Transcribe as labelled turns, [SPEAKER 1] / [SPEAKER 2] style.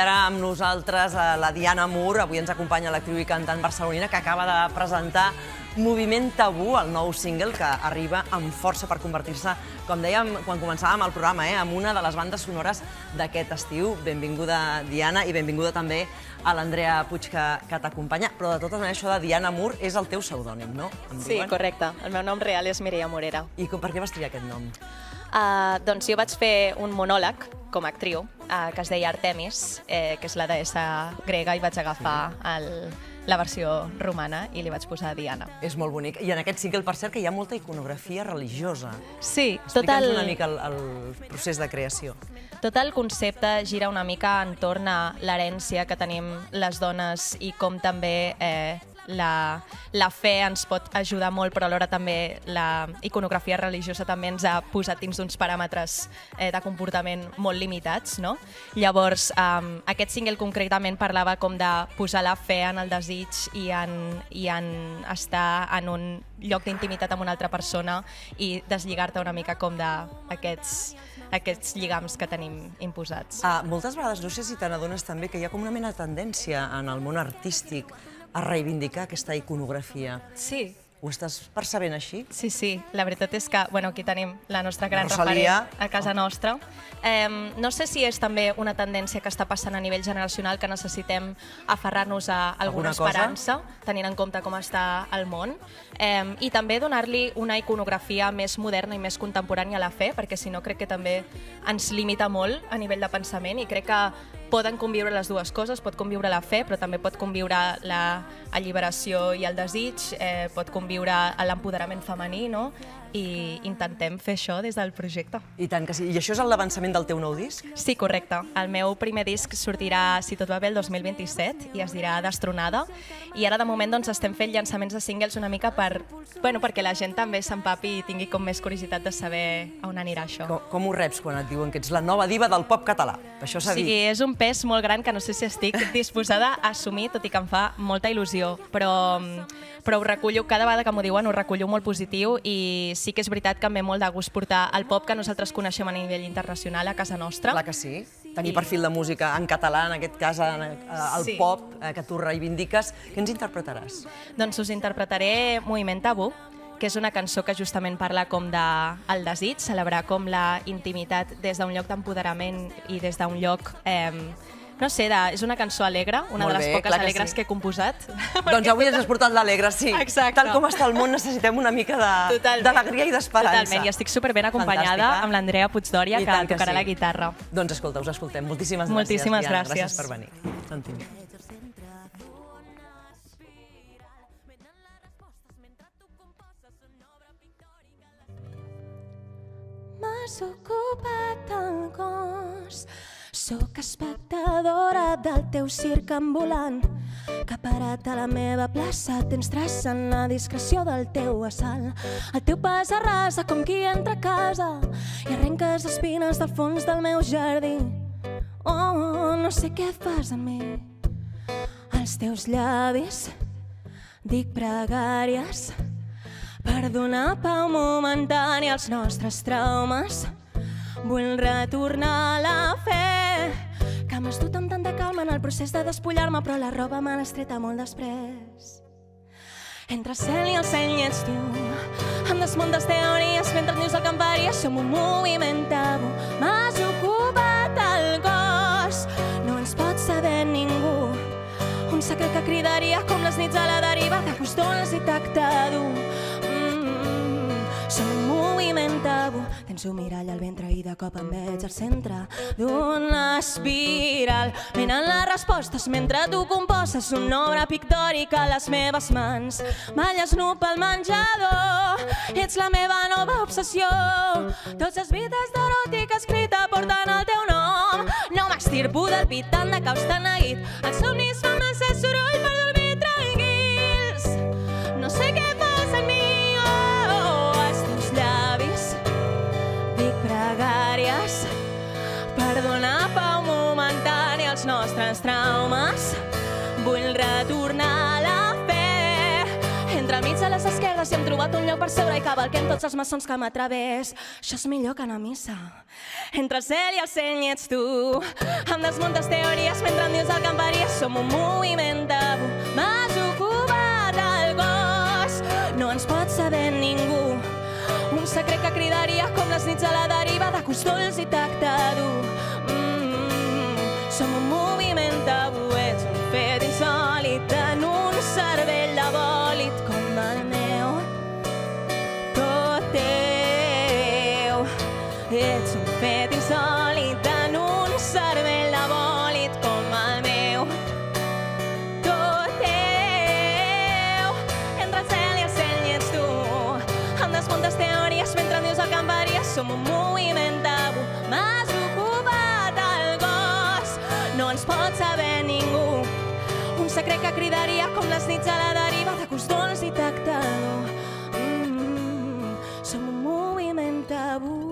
[SPEAKER 1] Ara amb nosaltres la Diana Mur, avui ens acompanya l'actriu i cantant barcelonina que acaba de presentar Moviment Tabú, el nou single que arriba amb força per convertir-se, com dèiem quan començàvem el programa, en una de les bandes sonores d'aquest estiu. Benvinguda, Diana, i benvinguda també a l'Andrea Puig que t'acompanya. Però de totes maneres, això de Diana Mur és el teu pseudònim, no?
[SPEAKER 2] Sí, correcte. El meu nom real és Mireia Morera.
[SPEAKER 1] I per què vas triar aquest nom?
[SPEAKER 2] Doncs jo vaig fer un monòleg com a actriu que es deia Artemis, que és la deessa grega, i vaig agafar la versió romana i li vaig posar Diana.
[SPEAKER 1] És molt bonic. I en aquest single, per cert, que hi ha molta iconografia religiosa.
[SPEAKER 2] Sí.
[SPEAKER 1] Explica'ns una mica el procés de creació.
[SPEAKER 2] Tot el concepte gira una mica entorn a l'herència que tenim les dones i com també la fe ens pot ajudar molt, però alhora també la iconografia religiosa també ens ha posat dins d'uns paràmetres de comportament molt limitats, no? Llavors, aquest single concretament parlava com de posar la fe en el desig i en estar en un lloc d'intimitat amb una altra persona i deslligar-te una mica com d'aquests lligams que tenim imposats.
[SPEAKER 1] Moltes vegades, no sé si te n'adones també, que hi ha com una mena de tendència en el món artístic a reivindicar aquesta iconografia.
[SPEAKER 2] Sí.
[SPEAKER 1] Ho estàs percebent així?
[SPEAKER 2] Sí, sí. La veritat és que aquí tenim la nostra gran
[SPEAKER 1] Rosalia
[SPEAKER 2] referent a casa nostra. No sé si és també una tendència que està passant a nivell generacional, que necessitem aferrar-nos a alguna esperança, tenint en compte com està el món, i també donar-li una iconografia més moderna i més contemporània a la fe, perquè si no crec que també ens limita molt a nivell de pensament, i crec que poden conviure les dues coses, pot conviure la fe, però també pot conviure l'alliberació i el desig, pot conviure l'empoderament femení, no? I intentem fer això des del projecte.
[SPEAKER 1] I tant que sí. I això és l'avançament del teu nou disc?
[SPEAKER 2] Sí, correcte. El meu primer disc sortirà, si tot va bé, el 2027 i es dirà Destronada. I ara, de moment, doncs, estem fent llançaments de singles una mica perquè la gent també s'empapi i tingui com més curiositat de saber on anirà això.
[SPEAKER 1] Com ho reps quan et diuen que ets la nova diva del pop català? Això s'ha dit.
[SPEAKER 2] Sí, és un pes molt gran que no sé si estic disposada a assumir, tot i que em fa molta il·lusió, però ho recullo, cada vegada que m'ho diuen ho recullo molt positiu, i sí que és veritat que em ve molt de gust portar el pop que nosaltres coneixem a nivell internacional a casa nostra.
[SPEAKER 1] Clar que sí. Tenir perfil de música en català, en aquest cas el pop que tu reivindiques. Què ens interpretaràs?
[SPEAKER 2] Doncs us interpretaré Moviment Tabú, que és una cançó que justament parla com del desig, celebrar com la intimitat des d'un lloc d'empoderament i des d'un lloc, no sé, és una cançó alegre, una de les poques alegres que he composat.
[SPEAKER 1] Doncs avui ens has portat l'alegre, sí.
[SPEAKER 2] Exacte.
[SPEAKER 1] Tal com està el món necessitem una mica d'alegria i d'esperança.
[SPEAKER 2] Totalment, i estic superben acompanyada amb l'Andrea Puigdòria, que tocarà la guitarra.
[SPEAKER 1] Doncs escolta, us escoltem. Moltíssimes gràcies,
[SPEAKER 2] Moltíssimes
[SPEAKER 1] Diana.
[SPEAKER 2] gràcies.
[SPEAKER 1] Gràcies per venir. Sentim.
[SPEAKER 3] M'has ocupat el cos, sóc espectadora del teu circ ambulant, que parat a la meva plaça tens traçant la discreció del teu assalt. El teu pas arrasa com qui entra a casa i arrenques espines del fons del meu jardí. Oh, no sé què fas amb mi. Als teus llavis dic pregàries per donar pau momentània als nostres traumes. Vull retornar a la fe, que m'has dut amb tanta calma en el procés de despullar-me, però la roba me l'has treta molt després. Entre el cel i el seny ets tu, em desmuntes teories mentre et nius al campari. Som un moviment tabú, m'has ocupat el cos, no ens pot saber ningú. Un secret que cridaria com les nits a la deriva, de costons i tacte dur. Som un moviment tabú, tens un mirall al ventre i de cop em veig al centre d'una espiral, mirant les respostes mentre tu composes una obra pictòrica a les meves mans. Balles nu pel menjador, ets la meva nova obsessió. Tots els vides d'eròtica escrita porten el teu nom. No m'extirpo del pit tant de caos tan neguit, els somnis fan massa soroll per dormir tranquils. No sé què passa en mi, per donar pau momentània als nostres traumes. Vull retornar a la fe, entremig de les esquerdes vegades i hem trobat un lloc per seure i cavalquem tots els maçons que m'através. Això és millor que anar a missa. Entre el cel i el seny ets tu. Em desmuntes teories mentre em dius el que em faries. Som un moviment tabú. M'has ocupat el cos. No ens pot saber ningú. Un secret que cridaria com les nits a la deriva de gust dolç i tacte dur. Som un moviment tabú. Ets un fet insòlit en un cervell de bòlit com el meu. Tot teu. Ets un fet insòlit en un cervell de bòlit com el meu. Tot teu. Entre el cel i el seny ets tu. Em desmuntes teories mentre em dius el que em faries. Som un moviment tabú. M'has ocupat el cos. No ens pot saber ningú. Un secret que cridaria com les nits a la deriva de gust dolç i tacte dur. Som un moviment tabú.